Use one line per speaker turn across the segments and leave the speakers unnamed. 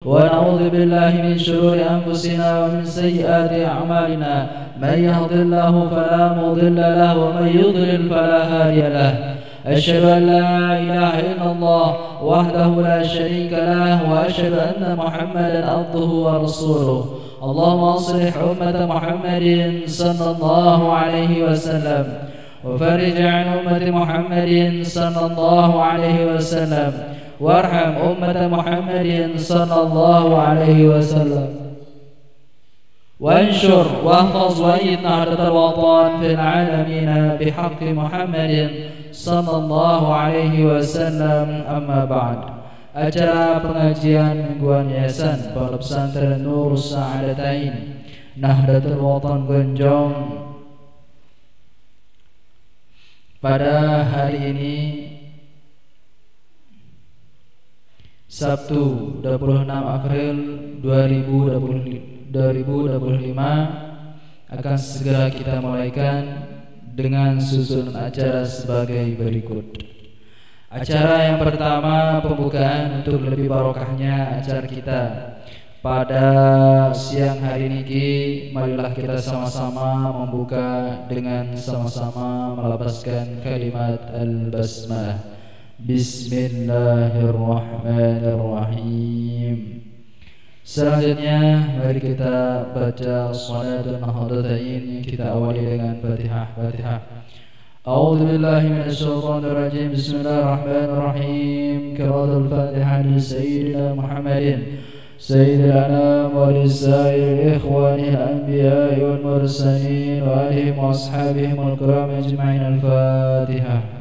ونعوذ بالله من شرور أنفسنا ومن سيئات أعمالنا من يهد الله فلا مضل له ومن يضلل فلا هادي له أشهد أن لا إله إلا الله وحده لا شريك له وأشهد أن محمدا عبده ورسوله اللهم أصلح أمة محمد صلى الله عليه وسلم وفرج عن أمة محمد صلى الله عليه وسلم وارحم أمة محمد صلى الله عليه وسلم وانشر واحفظ وأيد نهضة الوطن في العالمين بحق محمد صلى الله عليه wasallam. Amma ba'd. Acara pengajian mingguan Yayasan Pondok Pesantren Nur Sa'adatain Nahdlatul Watan Gonjong pada hari ini Sabtu 26 April 2025 akan segera kita mulaikan dengan susunan acara sebagai berikut. Acara yang pertama, pembukaan untuk lebih barokahnya acara kita pada siang hari ini. Marilah kita sama-sama membuka dengan sama-sama melafazkan kalimat al-basmalah. Bismillahirrahmanirrahim. Selanjutnya mari kita baca Shalatul Nahdlatain. Kita awali dengan Fatihah. A'udzu billahi minasy syaithanir rajim. Bismillahirrahmanirrahim. Qiraatul Fatihah li sayyidina Muhammadin sayyidil anam wa li sa'iril ikhwanil anbiya'i wal mursalin wa alihim wa ashabihim al kiram ajma'in. Al-Fatihah.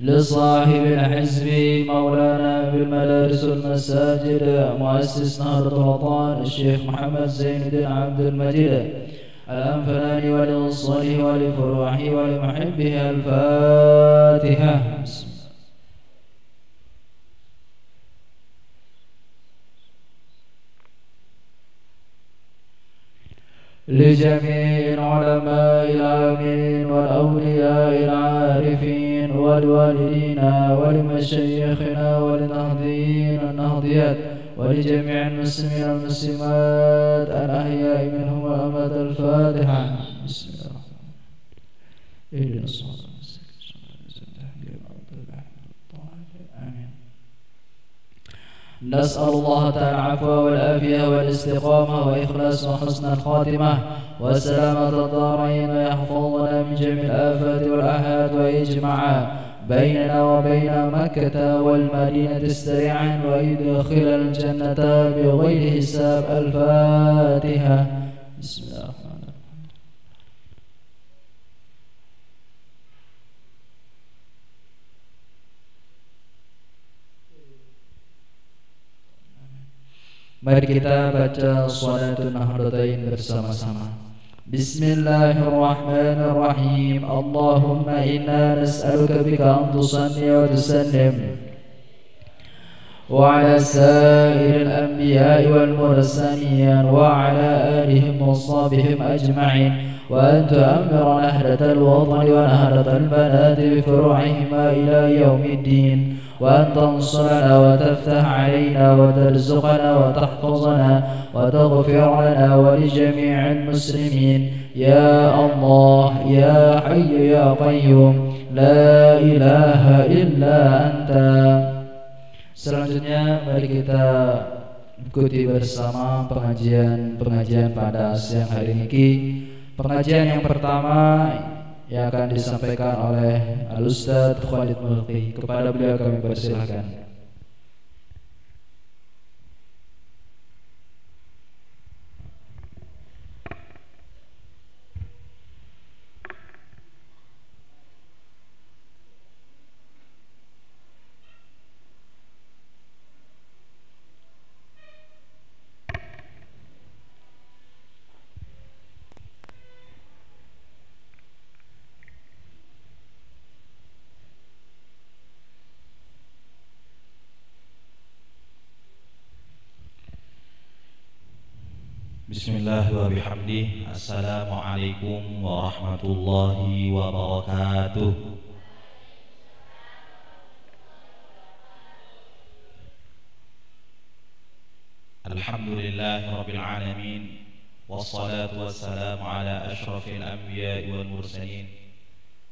لصاحب الحزب مولانا بالمدارس والمساجد مؤسس نهضة الوطن الشيخ محمد زين الدين عبد المجيد الأنفلاني ولأصوله ولفروعه ولمحبه. الفاتحة. لجميع العلماء العاملين والأولياء العارفين ولوالدينا ولمشايخنا وللنهضيين والنهضيات ولجميع المسلمين والمسلمات الأحياء منهم والأموات. الفاتحة. بسم الله الرحمن الرحيم. نسأل الله تعالى العفو والعافية والاستقامة وإخلاص وحسن الخاتمة وسلامة الدارين ويحفظنا من جميع الآفات والآحات ويجمع بيننا وبين مكة والمدينة سريعا ويدخل الجنة بغير حساب. الفاتحة. بسم الله الرحمن الرحيم. Mari kita baca Shalatul Nahdlatain bersama-sama. Bismillahirrahmanirrahim. Allahumma inna nas'aluka bika an tusalli wa tusallim wa ala sa'iril anbiya'i wal mursalin wa ala alihim wa sahbihim ajma'in wa an tu'ammira nahdlatal watani wa nahdlatal banati bi furu'ihima ila yaumiddin وأن تنصرنا وتفتح علينا وترزقنا وتحفظنا وتغفر لنا ولجميع المسلمين يا الله يا حي يا قيوم لا إله إلا أنت. Selanjutnya mari kita ikuti bersama pengajian pada siang hari ini. Pengajian yang pertama yang akan disampaikan oleh Al-Ustadz Khalid Mulki. Kepada beliau kami persilahkan.
Bismillah wa bihamdih. Assalamualaikum warahmatullahi wabarakatuh. Alhamdulillahi Rabbil Alamin. Wassalatu wassalamu ala ashrafil anbiya'i wal mursalin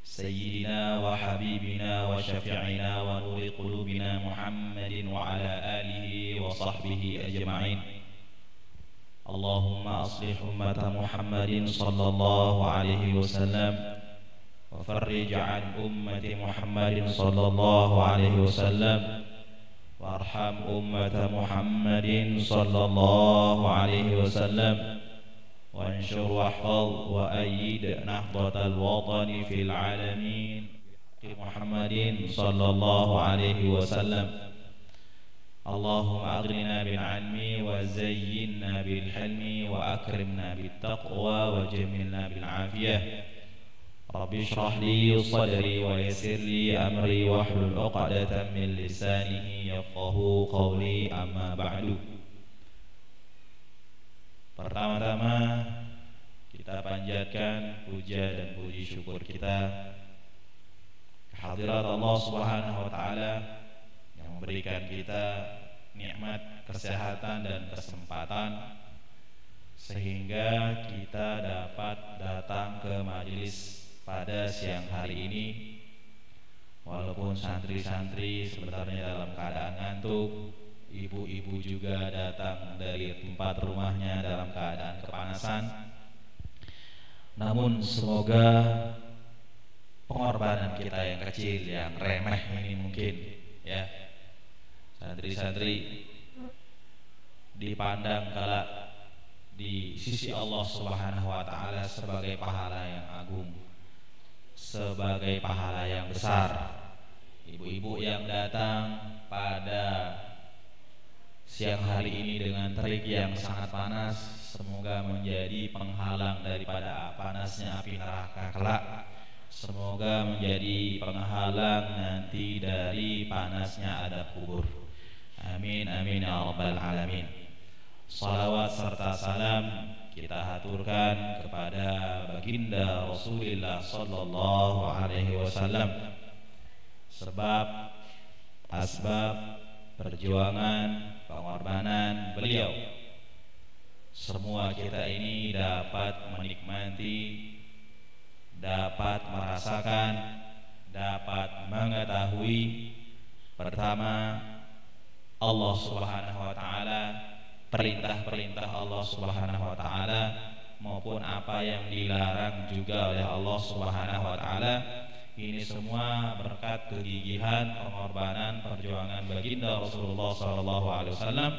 Sayyidina wa habibina wa syafi'ina wa nuri qulubina Muhammadin wa ala alihi wa sahbihi ajma'in. Allahumma aslih ummata Muhammadin sallallahu alaihi wasallam wa farrij an ummati Muhammadin sallallahu alaihi wasallam warham ummata Muhammadin sallallahu alaihi wasallam وانشر واحفظ وأيد نهضة الوطن في العالمين محمد صلى الله عليه وسلم. اللهم أغننا بالعلم وزينا بالحلم وأكرمنا بالتقوى وجملنا بالعافية. رب اشرح لي صدري ويسر لي أمري واحلل عقدة من لسانه يفقهوا قولي. أما بعد. Pertama-tama kita panjatkan puja dan puji syukur kita kehadirat Allah Subhanahu wa taala yang memberikan kita nikmat kesehatan dan kesempatan sehingga kita dapat datang ke majelis pada siang hari ini. Walaupun santri-santri sebenarnya dalam keadaan ngantuk, ibu-ibu juga datang dari tempat rumahnya dalam keadaan kepanasan. Namun semoga pengorbanan kita yang kecil, yang remeh ini mungkin ya, santri-santri dipandang kala di sisi Allah Subhanahu wa taala sebagai pahala yang agung, sebagai pahala yang besar. Ibu-ibu yang datang pada siang hari ini dengan terik yang sangat panas, semoga menjadi penghalang daripada panasnya api neraka kelak. Semoga menjadi penghalang nanti dari panasnya adab kubur. Amin amin ya rabbal alamin. Salawat serta salam kita haturkan kepada baginda Rasulullah sallallahu alaihi wasallam. Sebab asbab perjuangan pengorbanan beliau, semua kita ini dapat menikmati, dapat merasakan, dapat mengetahui. Pertama, Allah Subhanahu wa taala, perintah-perintah Allah Subhanahu wa taala maupun apa yang dilarang juga oleh Allah Subhanahu wa taala. Ini semua berkat kegigihan, pengorbanan, perjuangan baginda Rasulullah SAW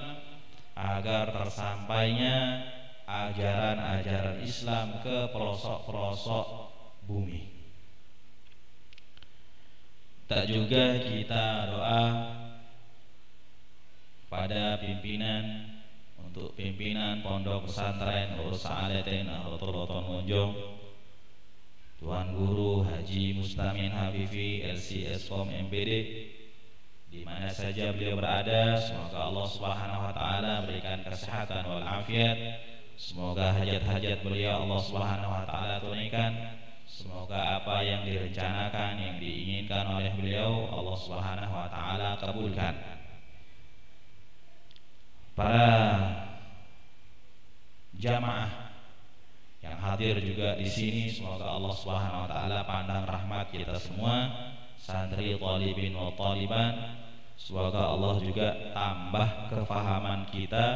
agar tersampainya ajaran-ajaran Islam ke pelosok-pelosok bumi. Tak juga kita doa pada pimpinan, untuk pimpinan Pondok Pesantren Nur Sa'adatain Nahdlatul Monjong, Tuan Guru Haji Mustamin Hafifi LCS Form MPD, di mana saja beliau berada, semoga Allah Subhanahu wa taala berikan kesehatan wal afiat. Semoga hajat-hajat beliau Allah Subhanahu wa taala tunaikan. Semoga apa yang direncanakan, yang diinginkan oleh beliau Allah Subhanahu wa taala kabulkan. Para jamaah yang hadir juga di sini, semoga Allah Subhanahu wa taala pandang rahmat kita semua, santri, talibin wa taliban. Semoga Allah juga tambah kefahaman kita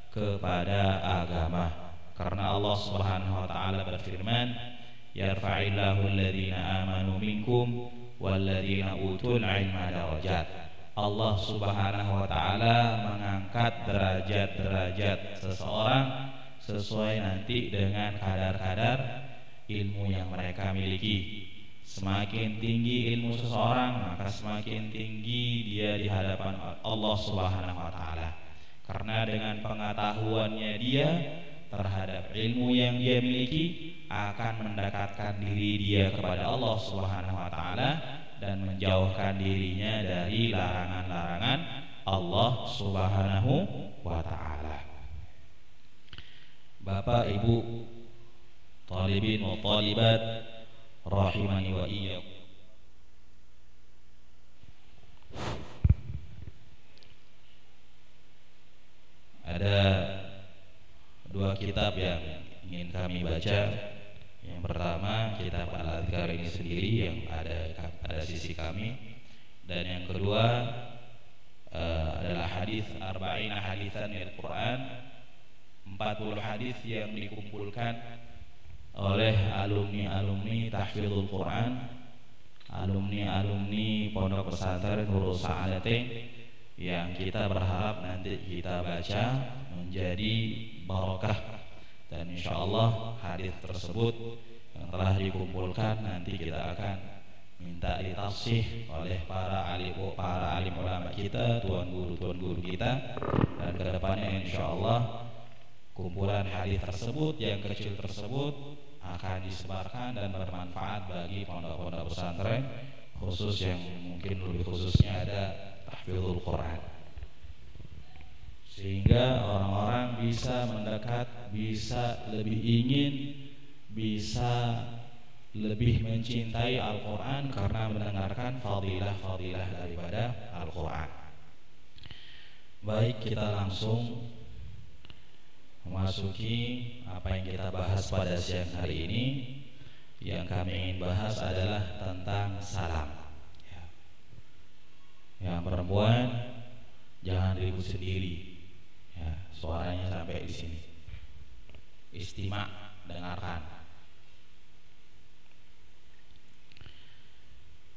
kepada agama. Karena Allah Subhanahu wa taala berfirman, yarfa'illahu alladhina amanu minkum walladhina utul ilma darajat. Allah Subhanahu wa taala mengangkat derajat-derajat seseorang sesuai nanti dengan kadar-kadar ilmu yang mereka miliki. Semakin tinggi ilmu seseorang, maka semakin tinggi dia di hadapan Allah Subhanahu wa taala. Karena dengan pengetahuannya dia terhadap ilmu yang dia miliki akan mendekatkan diri dia kepada Allah Subhanahu wa taala dan menjauhkan dirinya dari larangan-larangan Allah Subhanahu wa taala. Bapak, Ibu, talibin wa talibat rahimani wa iyyakum. Ada baca. Yang pertama kitab Al-Adhkar ini sendiri yang ada sisi kami, dan yang kedua adalah hadis arba'ina hadisan dari Quran, 40 hadis yang dikumpulkan oleh alumni tahfidzul Quran, alumni Pondok Pesantren Nurul Sa'adatain, yang kita berharap nanti kita baca menjadi barokah. Dan insyaallah hadis tersebut yang telah dikumpulkan nanti kita akan minta ditafsir oleh para alim ulama kita, tuan guru kita, dan kedepannya insyaallah kumpulan hadis tersebut yang kecil tersebut akan disebarkan dan bermanfaat bagi pondok-pondok pesantren, khusus yang mungkin lebih khususnya ada tahfidzul Quran, sehingga orang-orang bisa mendekat, bisa lebih ingin, bisa lebih mencintai Al-Quran karena mendengarkan fadilah-fadilah daripada Al-Quran. Baik, kita langsung memasuki apa yang kita bahas pada siang hari ini. Yang kami ingin bahas adalah tentang salam. Yang perempuan jangan ribut sendiri. Ya, suaranya sampai di sini. Istimak, dengarkan.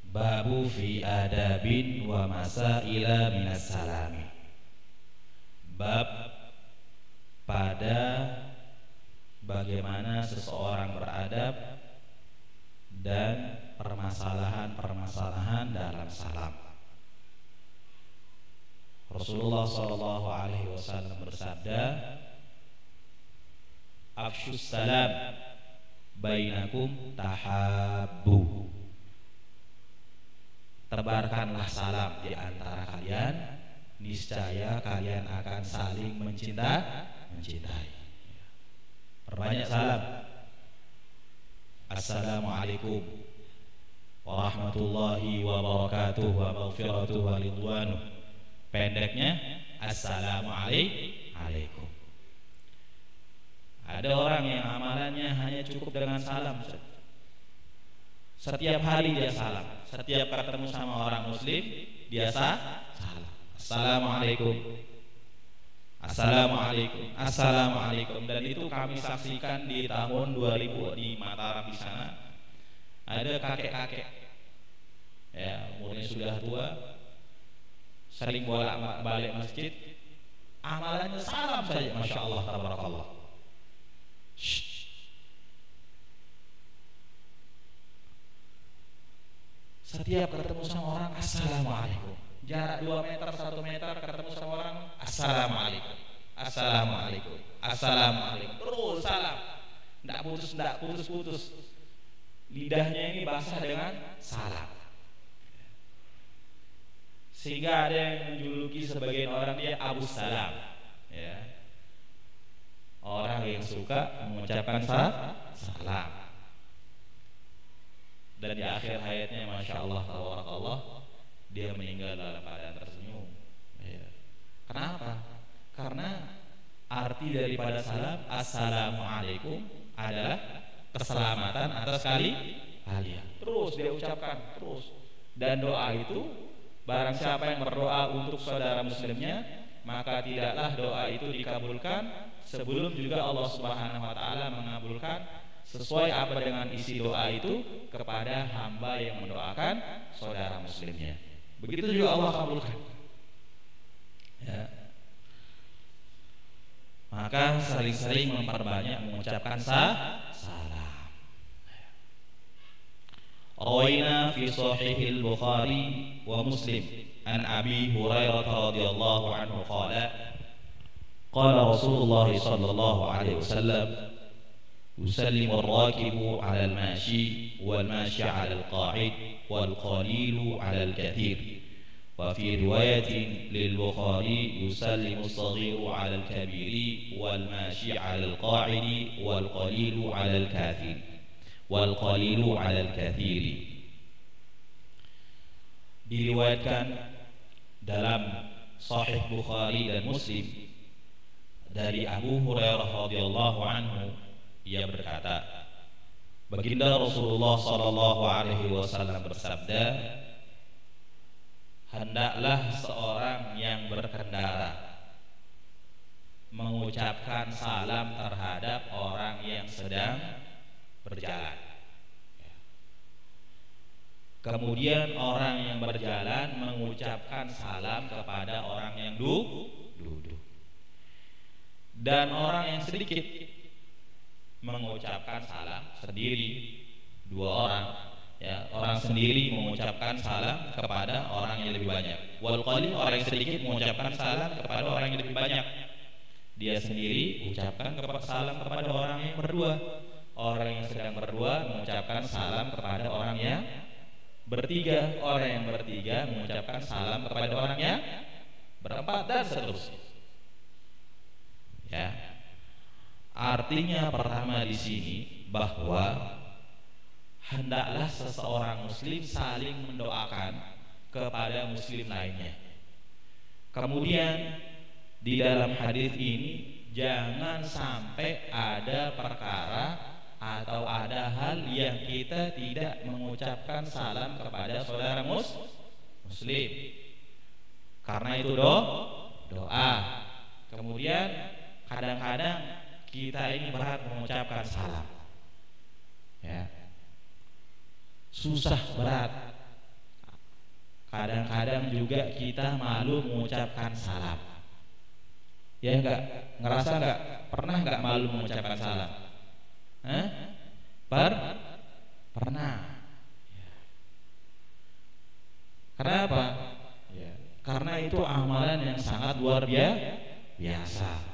Babu fi adabin wa masaila minas salami. Bab pada bagaimana seseorang beradab dan permasalahan-permasalahan dalam salam. Rasulullah SAW bersabda, afshus salam bainakum tahabbu. Tebarkanlah salam di antara kalian, niscaya kalian akan saling mencintai. Perbanyak salam. Assalamualaikum warahmatullahi wabarakatuh wa maghfiratuh wa ridwanuh. Pendeknya Assalamualaikum. Ada orang yang amalannya hanya cukup dengan salam. Setiap hari dia salam. Setiap ketemu sama orang muslim dia salam. Assalamualaikum. Assalamualaikum. Assalamualaikum. Dan itu kami saksikan di tahun 2000 di Mataram di sana. Ada kakek-kakek, ya, umurnya sudah tua, sering bolak-balik masjid, amalannya salam saja, masya Allah, tabarakallah. Setiap ketemu sama orang assalamualaikum. Jarak 2 meter, 1 meter, ketemu sama orang assalamualaikum. Assalamualaikum. Assalamualaikum. Terus salam. Tidak putus. Lidahnya ini basah dengan salam. Sehingga ada yang menjuluki sebagian orang dia Abu Salam, ya. Orang yang suka mengucapkan salam. Dan di akhir hayatnya masya Allah, tabarakallah, dia meninggal dalam keadaan tersenyum, ya. Kenapa? Karena arti daripada salam assalamualaikum adalah keselamatan atas kalian. Terus dia ucapkan terus. Dan doa itu, barang siapa yang berdoa untuk saudara muslimnya, maka tidaklah doa itu dikabulkan sebelum juga Allah Subhanahu wa taala mengabulkan sesuai apa dengan isi doa itu kepada hamba yang mendoakan saudara muslimnya. Begitu juga Allah kabulkan, ya. Maka sering-sering memperbanyak mengucapkan salam. Rawaina fi sahihil Bukhari wa Muslim an Abi Hurairah radhiyallahu anhu qala Rasulullah sallallahu alaihi wasallam يسلم الراكب على الماشي والماشي على القاعد والقليل على الكثير. وفي رواية للبخاري يسلم الصغير على الكبير والماشي على القاعد والقليل على الكثير. Diriwayatkan dalam Sahih Bukhari dan Muslim dari Abu Hurairah radhiyallahu anhu, Ia berkata, baginda Rasulullah sallallahu alaihi wasallam bersabda, hendaklah seorang yang berkendara mengucapkan salam terhadap orang yang sedang berjalan. Kemudian orang yang berjalan mengucapkan salam kepada orang yang duduk. Dan orang yang sedikit mengucapkan salam sendiri, dua orang, ya, orang sendiri mengucapkan salam kepada orang yang lebih banyak. Wal qalil, orang yang sedikit mengucapkan salam kepada orang yang lebih banyak. Dia sendiri ucapkan salam kepada orang yang berdua. Orang yang sedang berdua mengucapkan salam kepada orang yang bertiga. Orang yang bertiga mengucapkan salam kepada orang yang berempat, dan seterusnya. Ya. Artinya pertama di sini bahwa hendaklah seseorang muslim saling mendoakan kepada muslim lainnya. Kemudian di dalam hadis ini jangan sampai ada perkara atau ada hal yang kita tidak mengucapkan salam kepada saudara muslim. Karena itu doa. Kemudian kadang-kadang kita ini berat mengucapkan salam, ya, susah, berat. Kadang-kadang juga kita malu mengucapkan salam. Ya enggak? Ngerasa enggak? Pernah enggak malu mengucapkan salam? Pernah. Kenapa? Ya, karena itu amalan yang sangat luar biasa.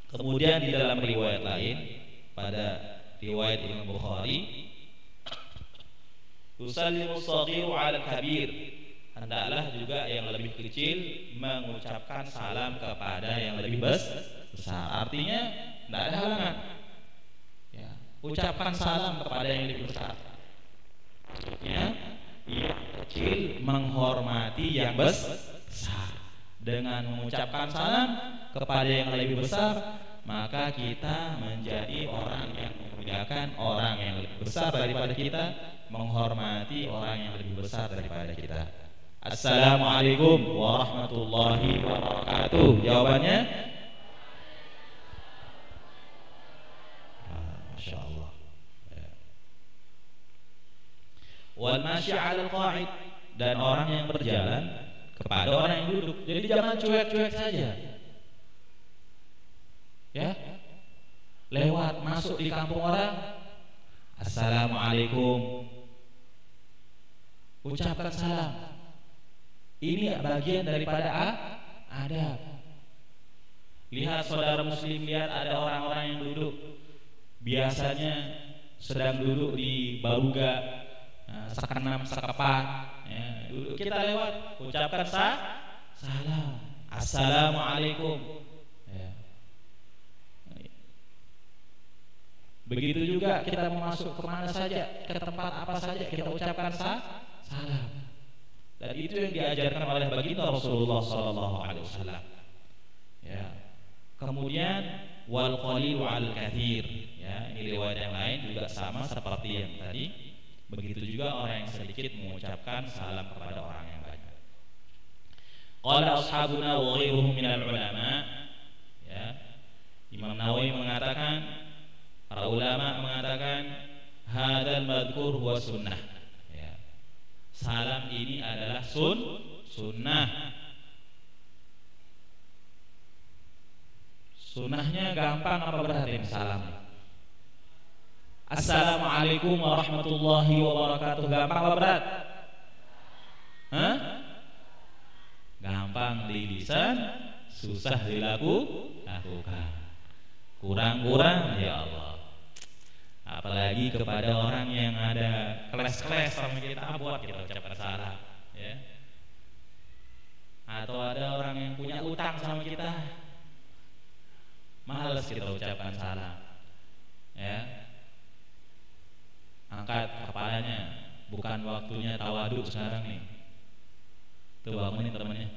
Kemudian di dalam riwayat lain, pada riwayat Imam Bukhari, yusallimu shaghiru 'ala al-kabir, hendaklah juga yang lebih kecil mengucapkan salam kepada yang lebih besar. Artinya tidak ada halangan, ya, ucapkan salam kepada yang lebih besar. Maksudnya yang kecil menghormati yang besar. Dengan mengucapkan salam kepada yang lebih besar, maka kita menjadi orang yang memuliakan orang yang lebih besar daripada kita, menghormati orang yang lebih besar daripada kita. Assalamualaikum warahmatullahi wabarakatuh. Jawabannya, Masya Allah. Wal masyi 'alal qa'id, dan orang yang berjalan kepada orang yang duduk. Jadi jangan cuek-cuek saja, ya. Lewat masuk di kampung orang, assalamualaikum, ucapkan salam. Ini bagian daripada adab. Lihat saudara muslim, lihat ada orang-orang yang duduk, biasanya sedang duduk di baruga, sekenam sekepat, ya, duduk, kita lewat, ucapkan salam, assalamualaikum, ya. Begitu juga kita mau masuk kemana saja, ke tempat apa saja, kita ucapkan salam. Dan itu yang diajarkan oleh baginda Rasulullah sallallahu alaihi wasallam, ya. Kemudian wal qalilu 'al katsir, ya, ini riwayat yang lain juga sama seperti yang tadi. Begitu juga orang yang sedikit mengucapkan salam kepada orang yang banyak. Qala ashabuna wa ghairuhum minal ulama, ya, Imam Nawawi mengatakan, para ulama mengatakan, hadzal madhkur huwa sunnah, ya, salam ini adalah sunnah. Sunnahnya gampang apa berat ini salam? Assalamualaikum warahmatullahi wabarakatuh, gampang apa berat? Gampang di lisan, susah dilakukan. Kurang-kurang, ya Allah. Apalagi kepada orang yang ada keles-keles sama kita, buat kita ucapkan salam, ya. Atau ada orang yang punya utang sama kita, males kita ucapkan salam, ya. Angkat kepalanya, bukan waktunya tawaduk sekarang nih. Tuh bangunin temannya.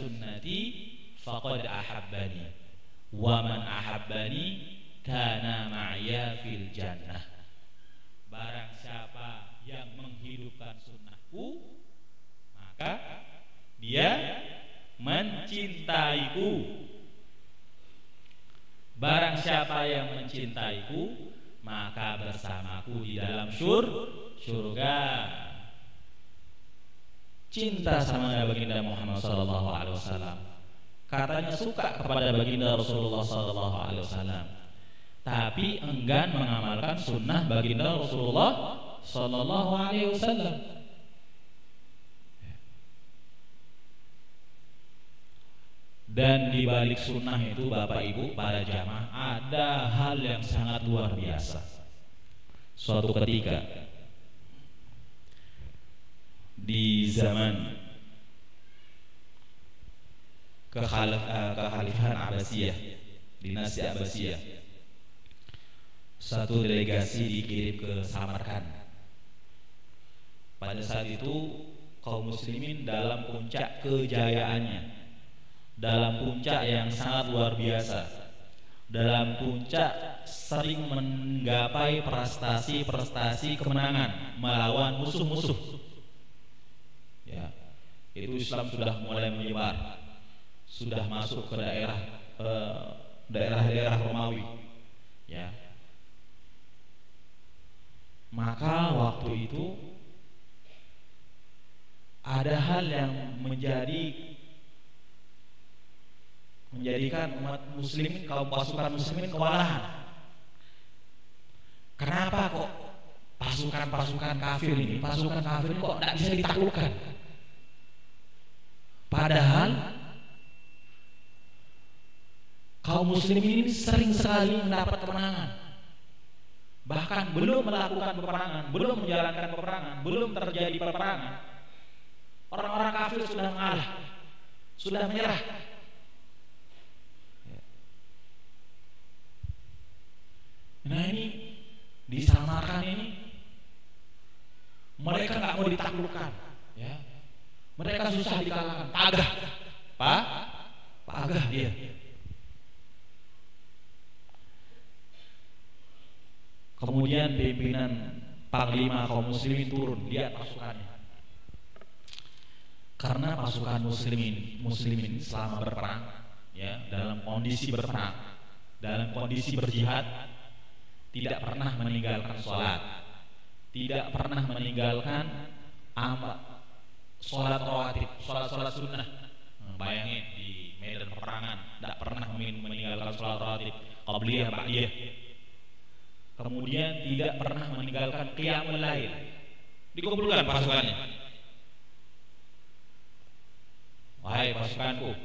sunnati faqad ahabbani wa man ahabbani kana ma'ya fil jannah. Barang siapa yang menghidupkan sunnahku, maka dia mencintaiku. Barang siapa yang mencintaiku, maka bersamaku di dalam surga. Cinta sama baginda Muhammad sallallahu alaihi wasallam, katanya suka kepada baginda Rasulullah sallallahu alaihi wasallam, tapi enggan mengamalkan sunnah baginda Rasulullah sallallahu alaihi wasallam. Dan di balik sunnah itu, Bapak Ibu para jamaah, ada hal yang sangat luar biasa. Suatu ketika di zaman kekhalifahan Abbasiyah, dinasti Abbasiyah, satu delegasi dikirim ke Samarkand. Pada saat itu kaum muslimin dalam puncak kejayaannya, dalam puncak yang sangat luar biasa, dalam puncak sering menggapai prestasi-prestasi kemenangan melawan musuh-musuh. Ya, itu Islam sudah mulai menyebar, sudah masuk ke daerah-daerah Romawi. Ya, maka waktu itu ada hal yang menjadikan umat muslimin, kaum pasukan muslimin kewalahan. Kenapa kok pasukan kafir ini kok tidak bisa ditaklukkan? Padahal kaum muslimin ini sering sekali mendapat kemenangan. Bahkan belum melakukan peperangan, belum menjalankan peperangan, belum terjadi peperangan, orang-orang kafir sudah mengalah, sudah menyerah. Nah ini di Samarkand ini mereka nggak mau ditaklukkan, ya. Mereka susah dikalahkan. Pagah dia. Kemudian pimpinan panglima kaum muslimin turun, lihat pasukannya. Karena pasukan muslimin selama berperang, ya, dalam kondisi berperang, dalam kondisi berjihad, tidak pernah meninggalkan sholat, tidak pernah meninggalkan sholat rawatib, sholat sunnah. Bayangin di medan peperangan tidak pernah meninggalkan sholat rawatib, qabliyah, ba'diyah. Kemudian tidak pernah meninggalkan qiyamul lail. Dikumpulkan pasukannya. Wahai pasukanku,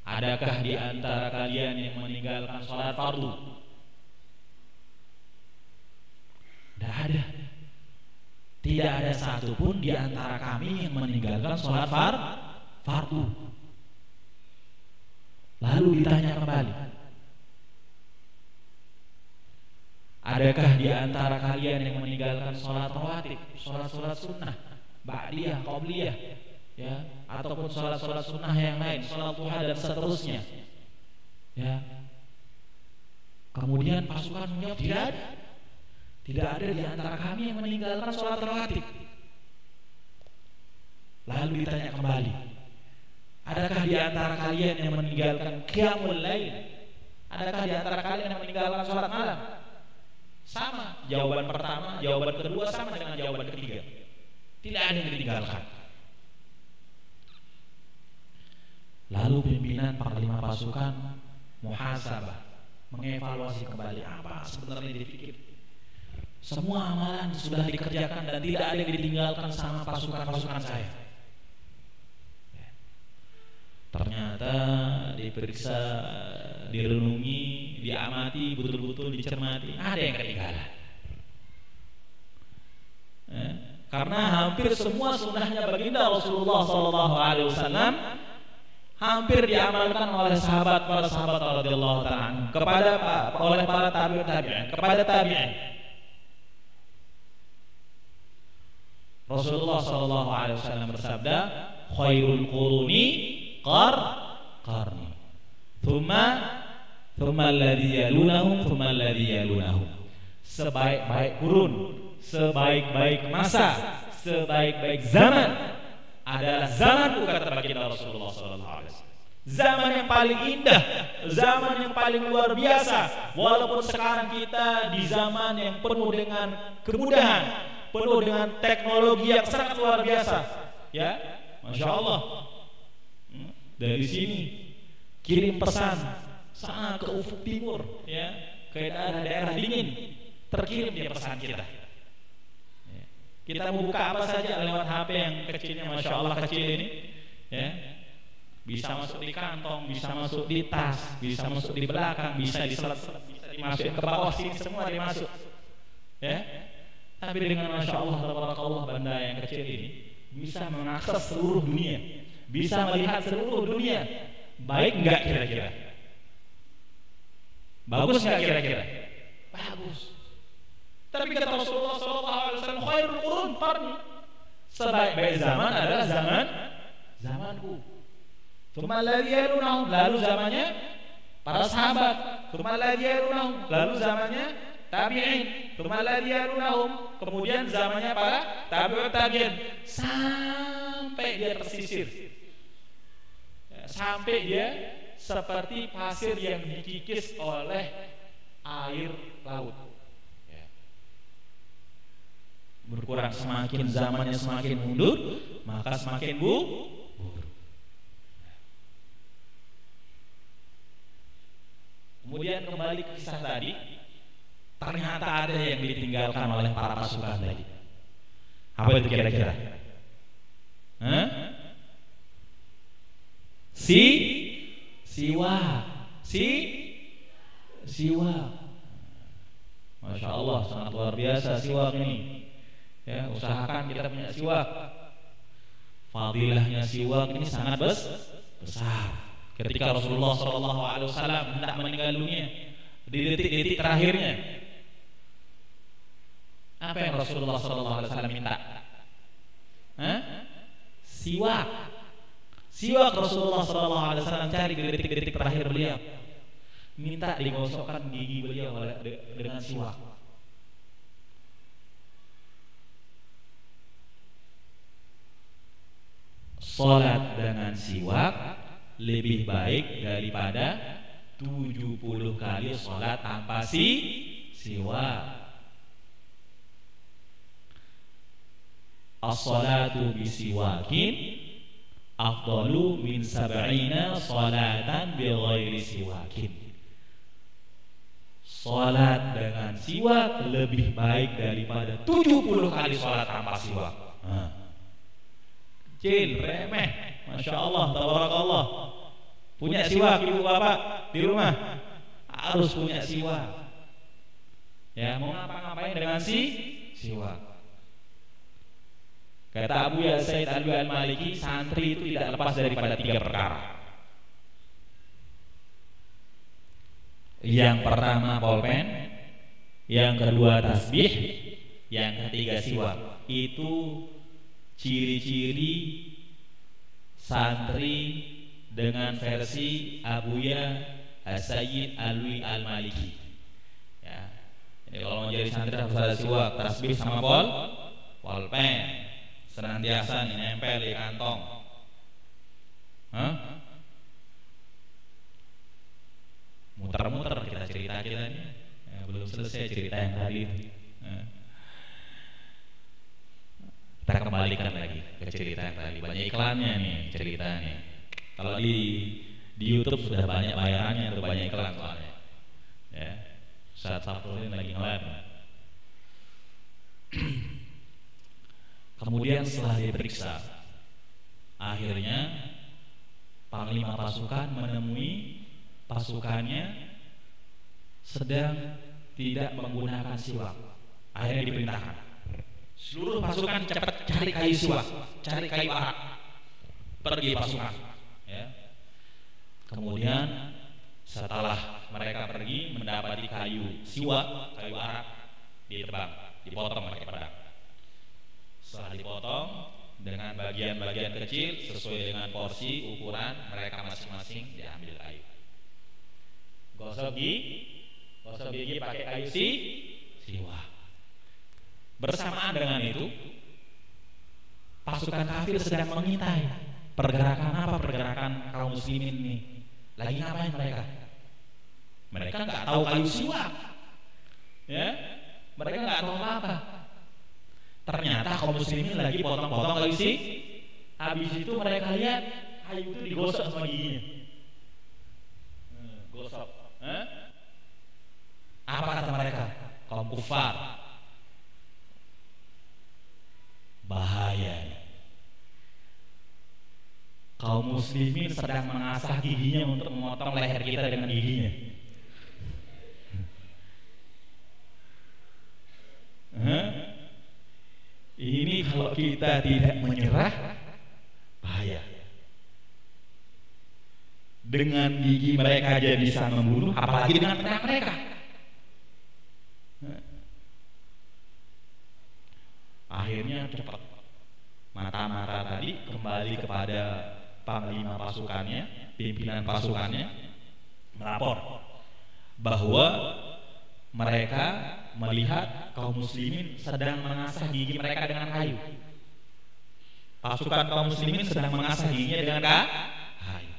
adakah di antara kalian yang meninggalkan sholat fardu? Tidak ada. Tidak ada satupun di antara kami yang meninggalkan sholat fardu. Lalu ditanya kembali, adakah di antara kalian yang meninggalkan sholat rawatib, sholat sunnah, ba'diyah, qabliyah, ya, ataupun sholat sunnah yang lain, sholat duha dan seterusnya, ya. Kemudian pasukan menjawab, tidak ada di antara kami yang meninggalkan sholat rawatib. Lalu ditanya kembali, adakah di antara kalian yang meninggalkan qiyamul lail? Adakah di antara kalian yang meninggalkan sholat malam? Sama jawaban pertama, jawaban kedua sama dengan jawaban ketiga. Tidak ada yang ditinggalkan. Lalu pimpinan panglima pasukan muhasabah, mengevaluasi kembali apa sebenarnya dipikir. Semua amalan sudah dikerjakan dan tidak ada yang ditinggalkan sama pasukan saya. Ternyata diperiksa, direnungi, diamati, betul-betul dicermati, ada yang ketinggalan. Karena hampir semua sunnahnya baginda Rasulullah SAW hampir diamalkan oleh para sahabat radhiyallahu ta'ala oleh para tabi'in kepada tabi'in. Rasulullah SAW bersabda, khairul quruni qarni. Thumma alladhi yalunahum, thumma alladhi yalunahum. Sebaik-baik kurun, sebaik-baik masa, sebaik-baik zaman adalah zamanku, kata baginda Rasulullah sallallahu alaihi wasallam. Zaman yang paling indah, zaman yang paling luar biasa. Walaupun sekarang kita di zaman yang penuh dengan kemudahan, penuh dengan teknologi yang sangat luar biasa, ya, masya Allah. Dari sini kirim pesan sana ke ufuk timur, ya, ke daerah-daerah dingin, terkirim dia pesan kita. Kita mau buka apa saja lewat HP yang kecilnya, masya Allah kecil ini, ya, bisa masuk di kantong, bisa masuk di tas, bisa masuk di belakang, bisa diselet-selet, bisa dimasukin ke bawah sini, semua dimasuk, ya. Tapi dengan masya Allah, tabarakallah, benda yang kecil ini bisa mengakses seluruh dunia, bisa melihat seluruh dunia. Baik enggak kira-kira? Bagus enggak kira-kira? Bagus. Tapi kata Rasulullah SAW, khairul qurun qarni. Sebaik-baik zaman adalah zamanku. Tsumma alladzi yalunahum, lalu zamannya para sahabat. Tsumma alladzi yalunahum, lalu zamannya tabi'in. Tsumma alladzi yalunahum, kemudian zamannya para tabi'ut tabi'in, sampai dia tersisir. Sampai dia seperti pasir yang dikikis oleh air laut. Berkurang, semakin zamannya semakin mundur, maka semakin buruk. Kemudian kembali ke kisah tadi, ternyata ada yang ditinggalkan oleh para pasukan tadi. Apa itu kira-kira? Siwak. Masya Allah, sangat luar biasa siwak ini. Ya, usahakan kita punya siwak. Fadilahnya siwak ini sangat besar. Ketika Rasulullah SAW hendak meninggal dunia, di detik-detik terakhirnya, apa yang Rasulullah SAW minta? Siwak. Siwak Rasulullah SAW cari di detik-detik terakhir beliau, minta digosokkan gigi beliau dengan siwak. Salat dengan siwak lebih baik daripada 70 kali salat tanpa siwak. As-salatu bisiwakin afdalu min sab'ina salatan bighairi siwakin. Salat dengan siwak lebih baik daripada 70 kali salat tanpa siwak. Kecil, remeh, masya Allah, tabarakallah. Punya siwak ibu bapak di rumah, harus punya siwak. Ya, mau ngapa-ngapain dengan siwak. Kata Abu Said Al-Maliki, santri itu tidak lepas daripada 3 perkara. Yang pertama pulpen, yang kedua tasbih, yang ketiga siwak. Itu ciri-ciri santri dengan versi Abuya Sayyid Alwi Al-Maliki. Ya. Jadi kalau mau jadi santri harus ada siwak, tasbih sama pulpen. Senantiasa nih nempel di kantong. Muter-muter kita cerita nih. Ya, belum selesai cerita yang tadi. Kita kembalikan lagi ke cerita yang tadi. Banyak iklannya nih ceritanya. Kalau di YouTube sudah banyak bayarannya, tuh banyak iklan soalnya. Ya, saat Safrul ini lagi ngelar. Kemudian setelah diperiksa, akhirnya panglima pasukan menemui pasukannya sedang tidak menggunakan siwak. Akhirnya diperintahkan, seluruh pasukan cepat cari kayu siwak, cari kayu arak. Pergi pasukan. Ya. Kemudian setelah mereka pergi mendapati kayu siwak, kayu arak, ditebang, dipotong pakai pedang. Setelah dipotong, dengan bagian-bagian kecil sesuai dengan porsi ukuran mereka masing-masing, diambil kayu. Gosok gigi pakai kayu siwak. Bersamaan dengan itu, pasukan kafir sedang mengintai. Pergerakan apa? Pergerakan kaum muslimin nih. Lagi ngapain mereka? Mereka nggak tahu kayu siwak, ya. Mereka nggak tahu apa. Ternyata kaum muslimin lagi potong-potong kayu siwak. Habis itu mereka lihat kayu itu digosok sama giginya. Gosok. Apa kata mereka? Kaum kufar. Bahaya. Kaum muslimin sedang mengasah giginya untuk memotong leher kita dengan giginya. Ini kalau kita tidak menyerah, bahaya. Dengan gigi mereka aja bisa membunuh, apalagi dengan pedang mereka. Akhirnya cepat, mata-mata tadi kembali kepada panglima pasukannya, pimpinan pasukannya, melapor bahwa mereka melihat kaum muslimin sedang mengasah gigi mereka dengan kayu. Pasukan kaum muslimin sedang mengasah giginya dengan kayu.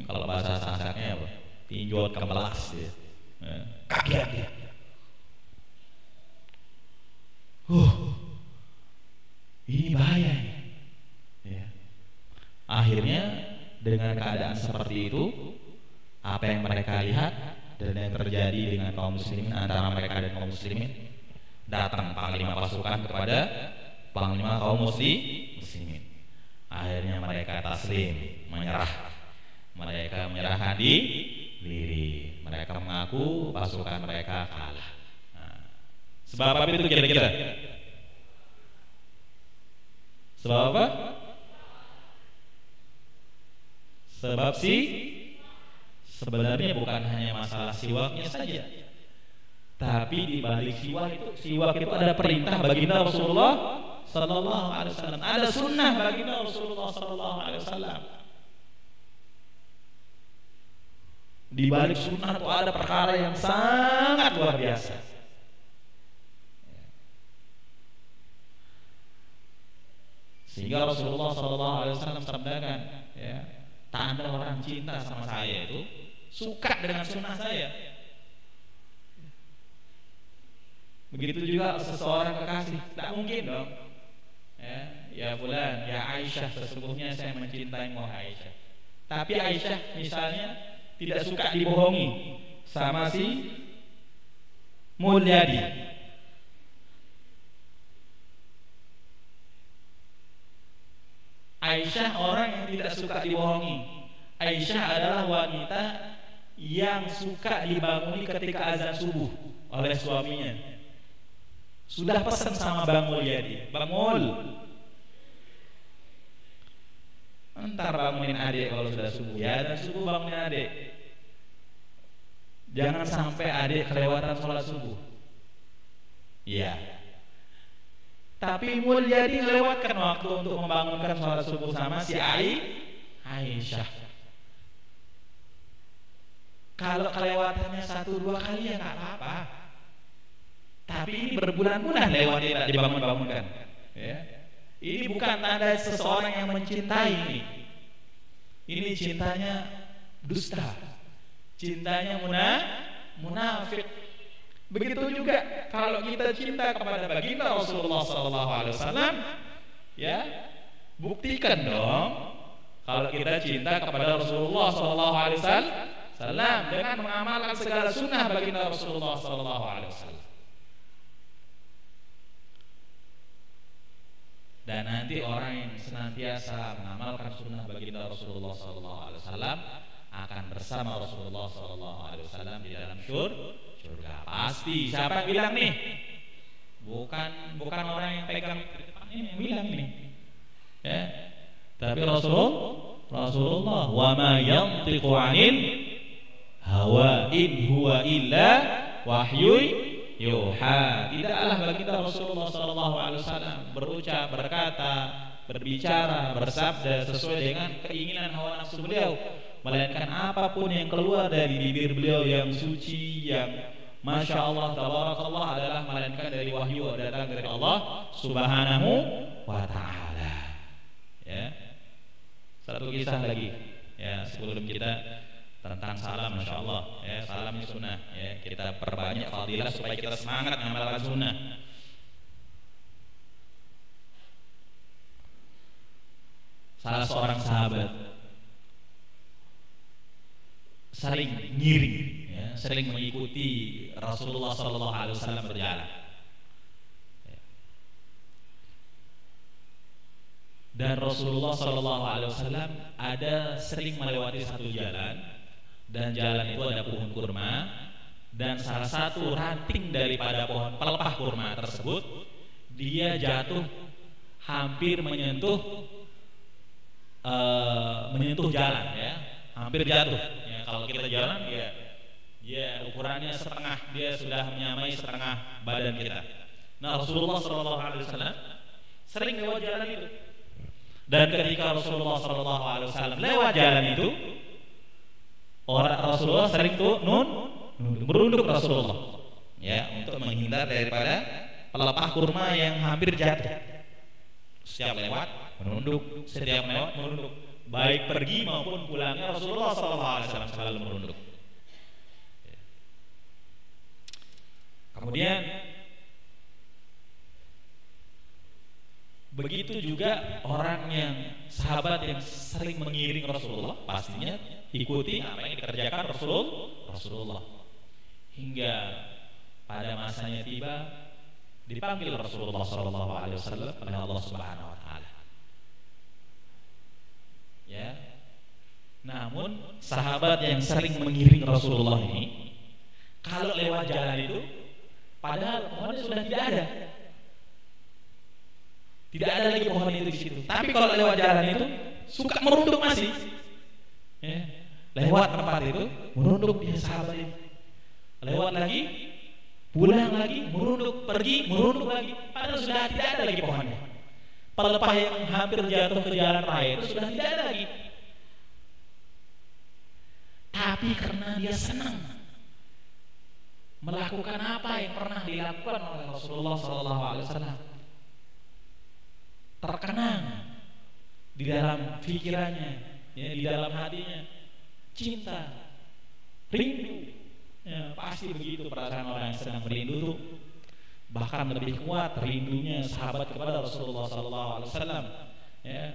Kalau bahasa Sasaknya apa? Tinjot kemelas dia. Kaget dia. Ini bahaya ya. Akhirnya dengan keadaan seperti itu, apa yang mereka lihat dan yang terjadi dengan kaum muslimin, antara mereka dan kaum muslimin, datang panglima pasukan kepada panglima kaum muslimin. Akhirnya mereka taslim, menyerah. Mereka menyerahkan diri. Mereka mengaku pasukan mereka kalah. Sebab apa itu kira-kira? Sebab apa? Sebab sebenarnya bukan hanya masalah siwaknya saja, tapi di balik siwak itu ada perintah baginda Rasulullah sallallahu alaihi wasallam, ada sunnah baginda Rasulullah sallallahu alaihi wasallam. Di balik sunnah itu ada perkara yang sangat luar biasa. Sehingga Rasulullah sallallahu alaihi wasallam sabdakan, ya, tanda orang cinta sama saya itu suka dengan sunnah saya. Begitu juga seseorang kekasih, tak mungkin dong. Ya fulan, ya Aisyah, sesungguhnya saya mencintaimu Aisyah. Tapi Aisyah misalnya tidak suka dibohongi sama si Mulyadi. Aisyah orang yang tidak suka dibohongi. Aisyah adalah wanita yang suka dibanguni ketika azan subuh oleh suaminya. Sudah pesan sama Bang Mulyadi, Bang Mul, entar bangunin adik kalau sudah subuh, ya, dan subuh bangunin adik. Jangan sampai adik kelewatan sholat subuh. Iya. Tapi Mulyadi melewatkan waktu untuk membangunkan sholat subuh sama si Aisyah. Kalau kelewatannya 1-2 kali ya nggak apa-apa. Tapi ini berbulan-bulan lewat tidak dibangun-bangunkan. Ya. Ini bukan tanda seseorang yang mencintai ini. Ini cintanya dusta, cintanya munafik. Begitu juga kalau kita cinta kepada baginda Rasulullah SAW, ya, buktikan dong kalau kita cinta kepada Rasulullah SAW dengan mengamalkan segala sunnah baginda Rasulullah SAW. Dan nanti orang yang senantiasa mengamalkan sunnah baginda Rasulullah SAW akan bersama Rasulullah SAW di dalam surga. Pasti. Siapa yang bilang nih? Bukan orang yang pegang ini yang bilang ini. Ya. Tapi Rasulullah wa ma yantiqu 'anil hawa in huwa illa wahyu yuha. Tidaklah baginda Rasulullah sallallahu alaihi wasallam berucap, berkata, berbicara, bersabda sesuai dengan keinginan hawa nafsu beliau, melainkan apapun yang keluar dari bibir beliau yang suci, yang Masya Allah, tabarakallah, adalah melainkan dari wahyu datang dari Allah Subhanahu wa ta'ala. Ya. Satu kisah lagi ya sebelum kita tentang salam, Masya Allah ya, salam ini sunnah ya, kita perbanyak fadilah supaya kita semangat mengamalkan sunnah. Salah seorang sahabat saling ngiring ya, sering mengikuti Rasulullah sallallahu alaihi wasallam berjalan. Dan Rasulullah sallallahu alaihi wasallam ada sering melewati satu jalan, dan jalan itu ada pohon kurma, dan salah satu ranting daripada pohon pelepah kurma tersebut dia jatuh hampir menyentuh jalan ya, hampir jatuh ya. Kalau kita jalan dia ukurannya setengah, dia sudah menyamai setengah badan kita. Nah, Rasulullah sallallahu alaihi wasallam sering lewat jalan itu. Dan ketika Rasulullah sallallahu alaihi wasallam lewat jalan itu, orang Rasulullah sering tuh merunduk Rasulullah ya, untuk menghindar daripada pelepah kurma yang hampir jatuh. Setiap lewat menunduk, setiap lewat menunduk, baik pergi maupun pulangnya Rasulullah sallallahu alaihi wasallam selalu menunduk. Kemudian begitu juga orang yang sahabat yang sering mengiring Rasulullah, pastinya ikuti apa yang dikerjakan Rasulullah. Hingga pada masanya tiba, dipanggil Rasulullah sallallahu alaihi wasallam oleh Allah Subhanahu wa taala. Ya. Namun sahabat yang sering mengiring Rasulullah ini, kalau lewat jalan itu, padahal pohonnya sudah tidak ada. Tidak ada lagi pohon itu di situ. Tapi kalau lewat jalan itu suka merunduk masih. Ya. Lewat tempat itu merunduk dia sahabat ini. Lewat lagi, pulang lagi, merunduk, pergi, merunduk lagi. Padahal sudah tidak ada lagi pohonnya. Pelepah yang hampir jatuh ke jalan raya itu sudah tidak ada lagi. Tapi karena dia senang melakukan apa yang pernah dilakukan oleh Rasulullah SAW, terkenang di dalam pikirannya, ya, di dalam hatinya, cinta, rindu. Ya, pasti begitu perasaan orang yang sedang merindu tuh. Bahkan lebih kuat rindunya sahabat kepada Rasulullah SAW. Ya.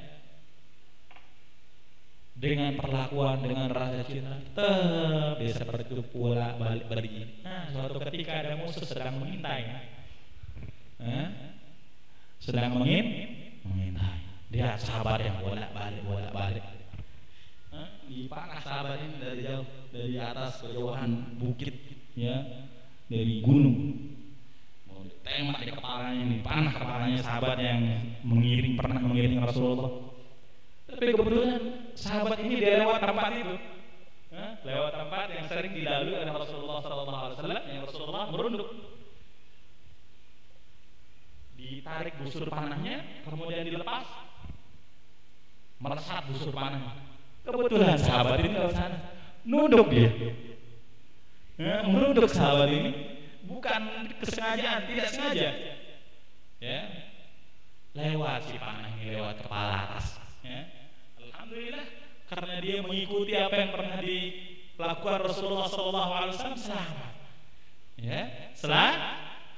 Dengan perlakuan, dengan rasa cinta, tetap dia seperti itu pula balik pergi. Nah, suatu ketika ada musuh sedang mengintai, sedang mengintai. Dia sahabat yang bolak-balik. Dipanah sahabat ini dari jauh, dari atas kejauhan bukit, ya, dari gunung. Mau ditembak di kepalanya, dipanah kepalanya sahabat yang pernah mengiring Rasulullah. Tapi kebetulan sahabat ini dia lewat tempat itu, lewat tempat yang sering dilalui oleh Rasulullah SAW, yang Rasulullah merunduk. Ditarik busur panahnya, kemudian dilepas, meresap busur panahnya. Kebetulan sahabat ini lewat sana, nunduk dia, merunduk sahabat ini, bukan kesengajaan, tidak sengaja, ya, lewat si panah ini, lewat kepala atas. Ya. Alhamdulillah, karena dia mengikuti apa yang pernah dilakukan Rasulullah SAW, selamat. Ya,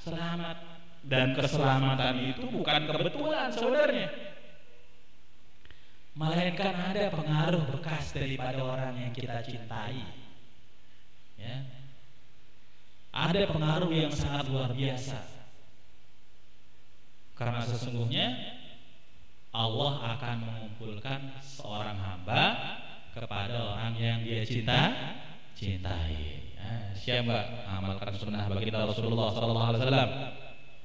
selamat. Dan keselamatan itu bukan kebetulan saudaranya, melainkan ada pengaruh bekas daripada orang yang kita cintai. Ya. Ada pengaruh yang sangat luar biasa. Karena sesungguhnya Allah akan mengumpulkan seorang hamba kepada orang yang dia cintai. Ya, siapa amalkan sunnah baginda Rasulullah SAW.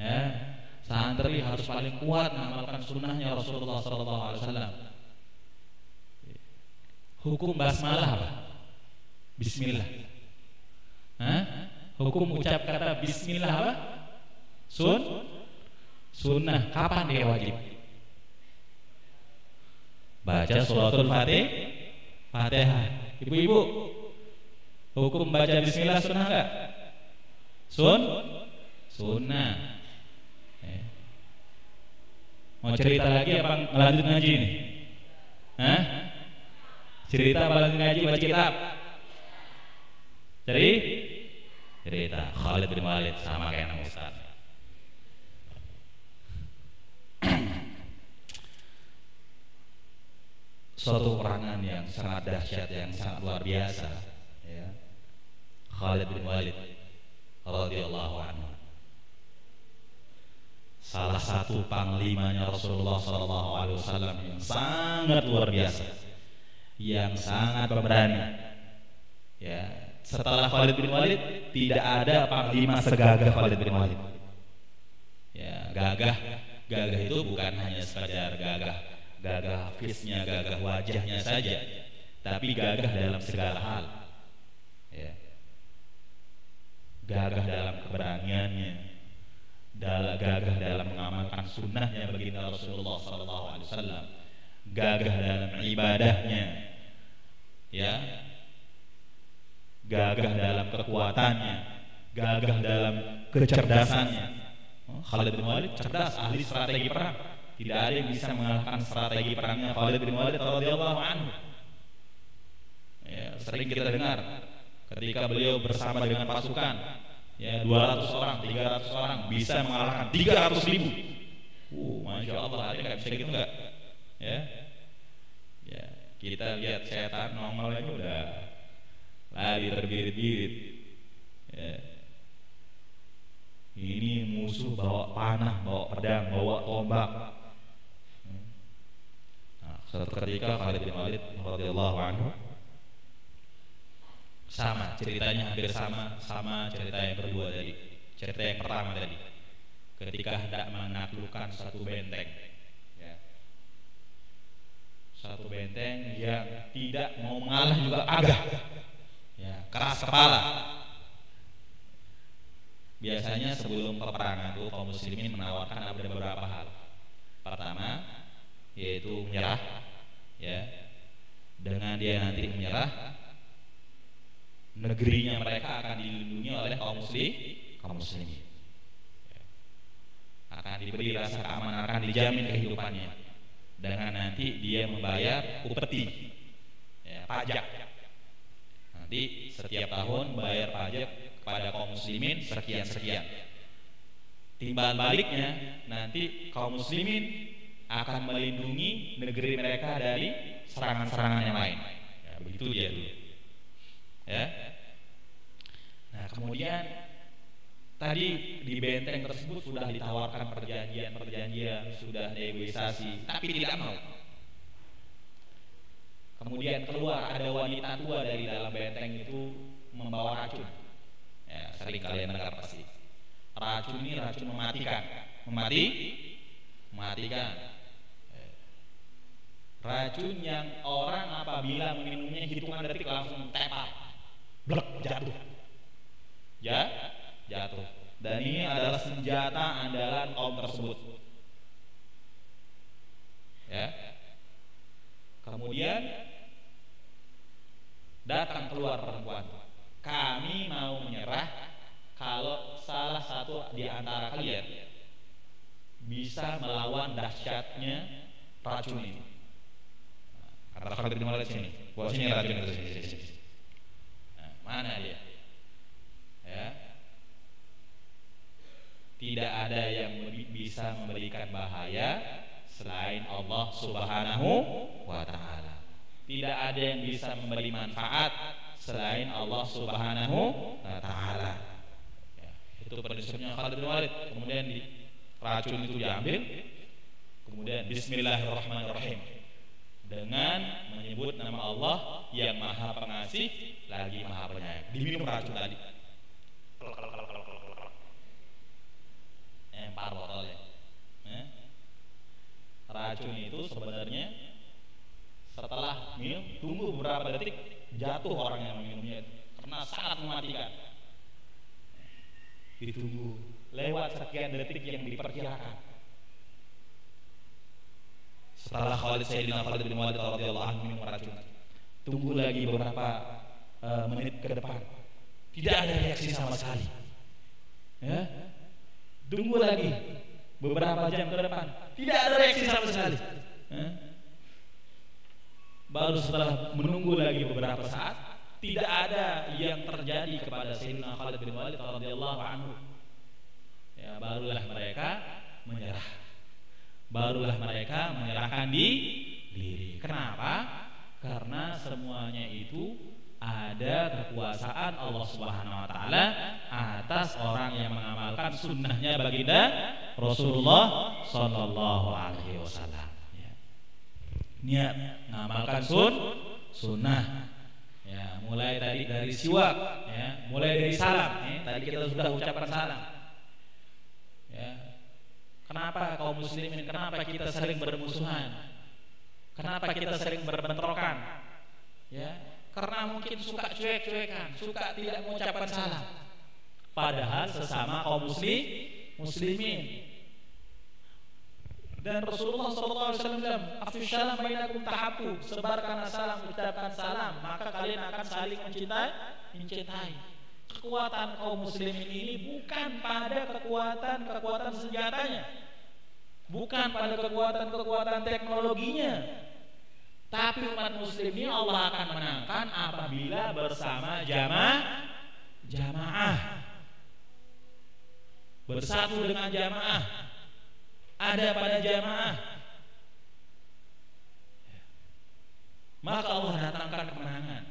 Ya, santri harus paling kuat mengamalkan sunnahnya Rasulullah SAW. Hukum basmalah apa? Bismillah. Hukum ucap kata bismillah apa? Sunnah. Kapan dia wajib? Baca suratul Fatihah. Ibu-ibu, hukum baca bismillah sunnah enggak? Sunnah. Mau cerita lagi apa lanjut ngaji nih? Hah? Cerita apa lanjut ngaji baca kitab? Cerita Khalid bin Walid sama kayak nama Ustaz. Suatu perangan yang sangat dahsyat, yang sangat luar biasa, ya. Khalid bin Walid radhiyallahu anhu, salah satu panglimanya Rasulullah SAW yang sangat luar biasa, yang sangat pemberani. Ya, setelah Khalid bin Walid tidak ada panglima segagah Khalid bin Walid. Ya, gagah itu bukan hanya sekadar gagah hafiznya, gagah wajahnya saja, tapi gagah dalam segala hal. Ya. Gagah dalam keberaniannya, gagah dalam mengamalkan sunnahnya baginda Rasulullah SAW, gagah dalam ibadahnya, ya, gagah dalam kekuatannya, gagah dalam kecerdasannya. Khalid bin Walid cerdas, ahli strategi perang. Tidak ada yang bisa mengalahkan strategi perangnya Khalid bin Walid radhiyallahu anhu. Ya, sering kita dengar ketika beliau bersama dengan pasukan, ya, 200 orang, 300 orang bisa mengalahkan 300.000. Masya Allah, ada nggak bisa gitu nggak? Ya, kita lihat setan nongol aja udah lari terbirit-birit. Ya. Ini musuh bawa panah, bawa pedang, bawa tombak. Nah, suatu ketika Khalid bin Walid radhiyallahu anhu, sama ceritanya, hampir sama cerita yang kedua tadi, cerita yang pertama tadi, ketika hendak menaklukkan satu benteng, ya. Satu benteng yang tidak mau mengalah juga agak, ya, keras kepala. Biasanya sebelum peperangan itu kaum muslimin menawarkan ada beberapa hal. Pertama, yaitu menyerah, ya. Dengan dia nanti menyerah, negerinya mereka akan dilindungi oleh kaum muslimin. Akan diberi rasa keamanan, akan dijamin kehidupannya. Dengan nanti dia membayar upeti, ya, pajak. Nanti setiap tahun bayar pajak kepada kaum muslimin sekian. Timbal baliknya nanti kaum muslimin akan melindungi negeri mereka dari serangan-serangan yang lain. Ya, begitu dia dulu. Ya. Nah, kemudian tadi di benteng tersebut sudah ditawarkan perjanjian, sudah negosiasi, tapi tidak mau. Kemudian keluar ada wanita tua dari dalam benteng itu membawa racun. Ya, sering kalian dengar pasti. Racun ini racun mematikan. Mematikan. Racun yang orang apabila meminumnya hitungan detik langsung tepar, blek, jatuh. Jatuh. Dan ini adalah senjata andalan kaum tersebut. Ya. Kemudian datang keluar perempuan. Kami mau menyerah kalau salah satu di antara kalian bisa melawan dahsyatnya racun ini. Kata Khalid bin Walid sini, buat sini racun itu sini. Nah, mana dia? Ya. Tidak ada yang bisa memberikan bahaya selain Allah Subhanahu wa Ta'ala. Tidak ada yang bisa memberi manfaat selain Allah Subhanahu wa Ta'ala. Ya, itu prinsipnya Khalid bin Walid. Kemudian racun itu diambil, kemudian Bismillahirrahmanirrahim, dengan menyebut nama Allah yang Maha Pengasih lagi Maha Penyayang. Diminum racun tadi. Empar botolnya. Racun itu sebenarnya setelah minum, tunggu beberapa detik, jatuh orang yang meminumnya karena sangat mematikan. ditunggu lewat sekian detik yang diperkirakan. Setelah Sayyidina Khalid bin Walid radhiyallahu anhu minum racun, tunggu lagi beberapa menit ke depan, tidak ada reaksi sama sekali. Ya, tunggu lagi beberapa jam ke depan, tidak ada reaksi sama sekali. Ya. Baru setelah menunggu lagi beberapa saat, tidak ada yang terjadi kepada Sayyidina Khalid bin Walid radhiyallahu anhu. Ya, barulah mereka menyerah. Barulah mereka menyerahkan diri. Kenapa? Karena semuanya itu ada kekuasaan Allah Subhanahu wa taala atas orang yang mengamalkan sunnahnya baginda Rasulullah sallallahu alaihi wasallam. Ya. Niat mengamalkan sunnah. Ya, mulai tadi dari siwak, ya, mulai dari salam, ya. Tadi kita sudah ucapkan salam. Ya. Kenapa kaum muslimin, kenapa kita sering bermusuhan? Kenapa kita sering berbentrokan? Ya, karena mungkin suka cuek-cuekan, suka tidak mengucapkan salam. Padahal sesama kaum muslimin. Dan Rasulullah SAW bilang, "Afshush salam bainakum tahabbu." Sebarkan salam, ucapkan salam, maka kalian akan saling mencintai. Kekuatan kaum muslimin ini bukan pada kekuatan senjatanya, bukan pada kekuatan teknologinya, tapi umat muslim ini Allah akan menangkan apabila bersama jamaah, bersatu dengan jamaah, ada pada jamaah, maka Allah datangkan kemenangan.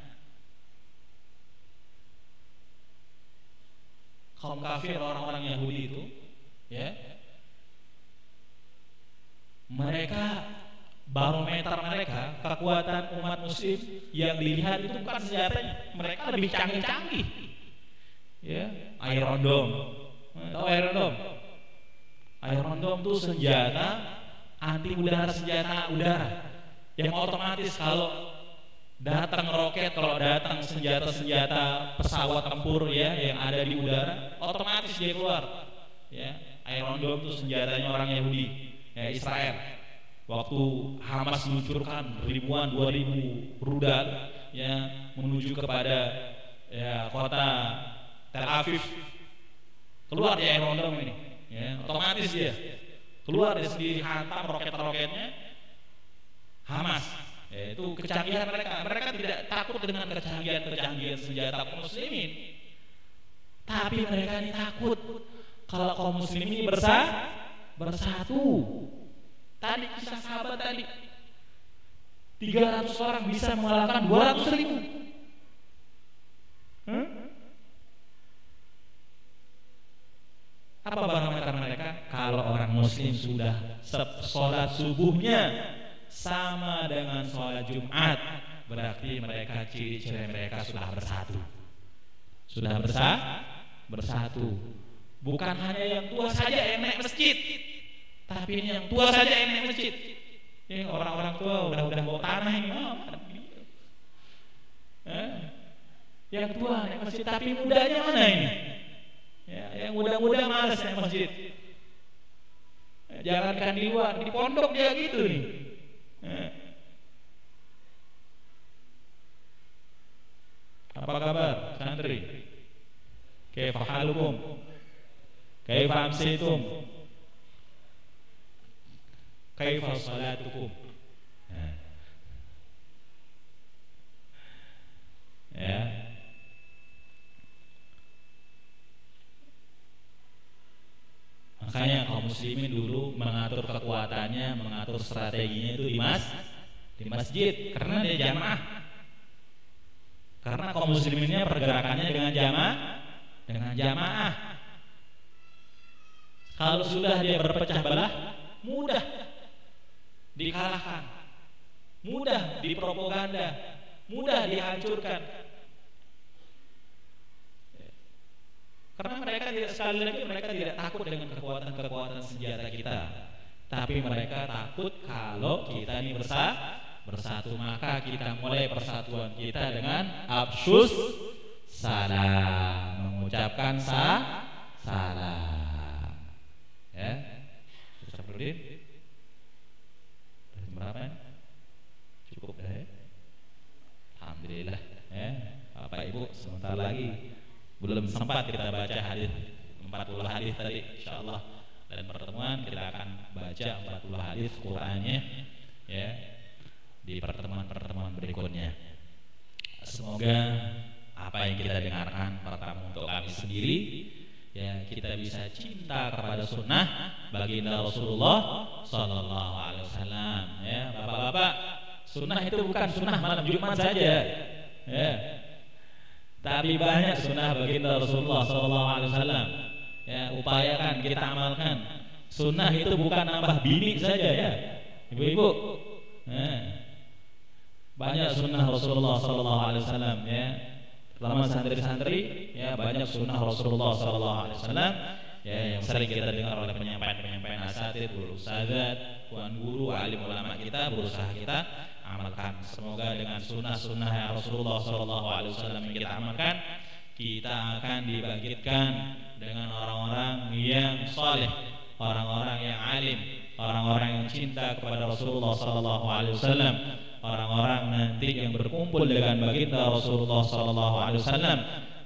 Kaum kafir, orang-orang Yahudi itu, ya, mereka, barometer mereka, kekuatan umat muslim yang dilihat itu bukan senjatanya, mereka lebih canggih-canggih. Ya, Iron Dome. Tahu Iron Dome? Iron Dome itu senjata anti udara, senjata udara yang otomatis kalau datang roket, kalau datang senjata pesawat tempur, ya, yang ada di udara, otomatis dia keluar. Ya, Iron Dome itu senjatanya orang Yahudi, ya, Israel. Waktu Hamas meluncurkan ribuan, 2000 rudal, ya, menuju kepada, ya, kota Tel Aviv, keluar di Iron Dome ini, ya, otomatis dia keluar, dia sendiri hantam roket-roketnya Hamas. Ya, itu kecanggihan mereka tidak takut dengan kecanggihan senjata kaum muslimin, tapi mereka ini takut kalau kaum muslimin ini bersatu. Tadi kisah sahabat tadi, 300 orang bisa mengalahkan 200.000. Apa barometer mereka? Kalau orang muslim sudah sholat subuhnya sama dengan sholat Jumat, berarti mereka, ciri-ciri mereka sudah bersatu. Sudah bersatu. Bukan hanya yang tua saja yang naik masjid, tapi ini yang tua saja yang naik masjid. Ini orang-orang tua udah bawa tanah ini. Yang tua naik masjid, tapi mudanya mana ini? Ya, yang muda-muda malas naik masjid. Jangankan di luar, di pondok dia gitu nih. Apa kabar santri? Kaifa halukum? Kaifa amsaytum? Kaifa salatukum? Ya. Makanya kaum muslimin dulu mengatur kekuatannya, mengatur strateginya itu di masjid, karena dia jamaah. Karena kaum musliminnya pergerakannya dengan jamaah. Kalau sudah dia berpecah belah, mudah dikalahkan, mudah dipropaganda, mudah dihancurkan. Karena mereka tidak, sekali lagi, mereka tidak takut dengan kekuatan senjata kita, tapi mereka takut kalau kita ini bersatu. Maka kita mulai persatuan kita dengan afshus salam, mengucapkan salam. Ya, Ustaz Nurdin, berapa? Cukup ya? Alhamdulillah. Ya, Bapak Ibu, sebentar lagi belum sempat kita baca hadis 40 hadis tadi, insyaallah. Dan pertemuan kita akan baca 40 hadis Qur'annya ya di pertemuan-pertemuan berikutnya. Semoga apa yang kita dengarkan pertama untuk kami sendiri ya, kita bisa cinta kepada sunnah baginda Rasulullah sallallahu alaihi wasallam ya. Bapak-bapak, sunnah itu bukan sunnah malam Jumat saja ya, tapi banyak sunnah baginda Rasulullah sallallahu alaihi wasallam ya. Upayakan kita amalkan. Sunnah itu bukan nambah bini saja ya, ibu-ibu banyak sunnah Rasulullah sallallahu alaihi wasallam ya. Selama santri-santri ya, banyak sunnah Rasulullah sallallahu alaihi wasallam ya, yang sering kita dengar oleh penyampaian asatidz, ustadzat, tuan guru, alim ulama kita, berusaha kita amalkan. Semoga dengan sunnah-sunnah Rasulullah sallallahu alaihi wasallam yang kita amalkan, kita akan dibangkitkan dengan orang-orang yang saleh, orang-orang yang alim, orang-orang yang cinta kepada Rasulullah sallallahu alaihi wasallam, orang-orang nanti yang berkumpul dengan baginda Rasulullah sallallahu alaihi wasallam,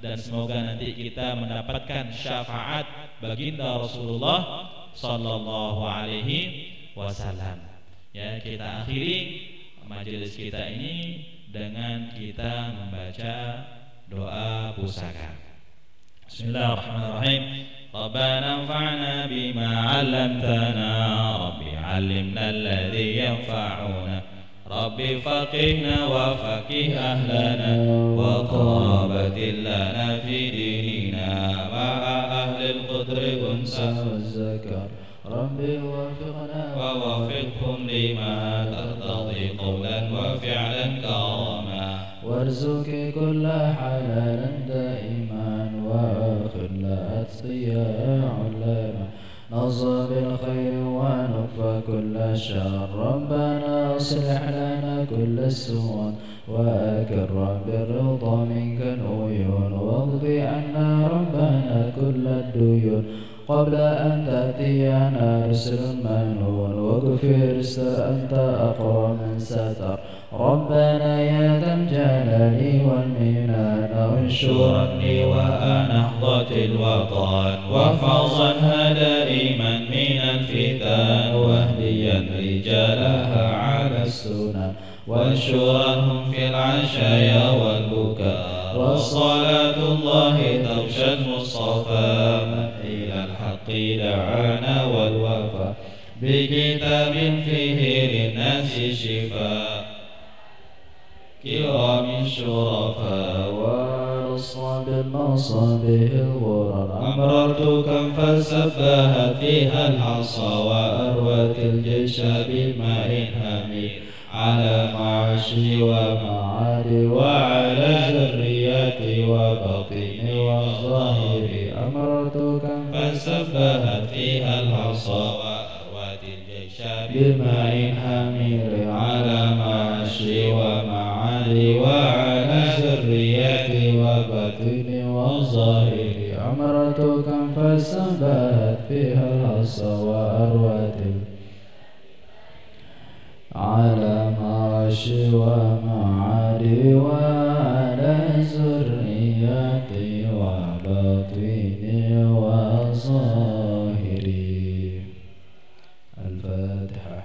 dan semoga nanti kita mendapatkan syafaat baginda Rasulullah sallallahu alaihi wasallam. Ya, kita akhiri majelis kita ini dengan kita membaca doa pusaka. Bismillahirrahmanirrahim. Rabbana anfa'na bima 'allamtana, Rabbi 'allimna alladhi yanfa'una, Rabbi faqihna wa faqih ahlana, wa qarabatin lana fi dinina, ma'a ahli al-qudri unsa wa zakar, Rabbi wafiqna wa wafiqhum lima taqtadi qawlan wa fi'lan karama, warzuqi kulla halalan daiman, wa akhirna atqiya ulama, نصب الخير ونكفى كل شر، ربنا اصلح لنا كل السوء، وأكرم بالرضا منك العيون، واقض عنا ربنا كل الديون، قبل أن تأتينا رسل منون، واغفر أنت أقوى من ستر، ربنا يا ذا الجلال والمنان، انشرني وأنهضة الوطن، واحفظنها دائما من الفتن، واهديا رجالها على السنن، وانشرهم في العشايا والبكاء، والصلاة الله تغشى المصطفى من إلى الحق دعانا، والوفا بكتاب فيه للناس شفاء، كرام شرفاء، والأصحاب المصابيح الغرر، أمررت كم فسبهت فيها الحصى، وأروت الجيش بماء حميد، على معاشي ومعادي، وعلى ذرياتي وبطيني وظاهري، أمررت كم فسبهت فيها الحصى، وأروت الجيش بماء حميد، على معاشي ومعادي، وعلى ذرياتي وبطيني وظاهري، أمررت كم فسبهت فيها الحصى، وأروت على معاشي ومعادي، وعلى ذرياتي وبطيني وظاهري. الفاتحة.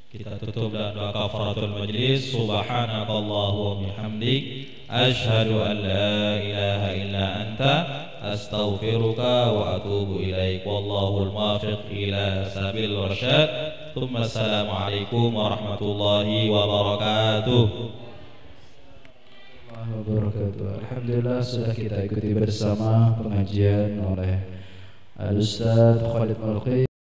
Kita tutup dengan doa kafaratul majlis. Subhanakallahumma bihamdik, asyhadu an la ilaha illa anta, astaghfiruka wa atubu ilaik. Wallahul muwaffiq ila sabil rasyad. Tsumma assalamu alaikum warahmatullahi wabarakatuh.
Alhamdulillah, sudah kita ikuti bersama pengajian oleh Al-Ustaz Khalid Mulki.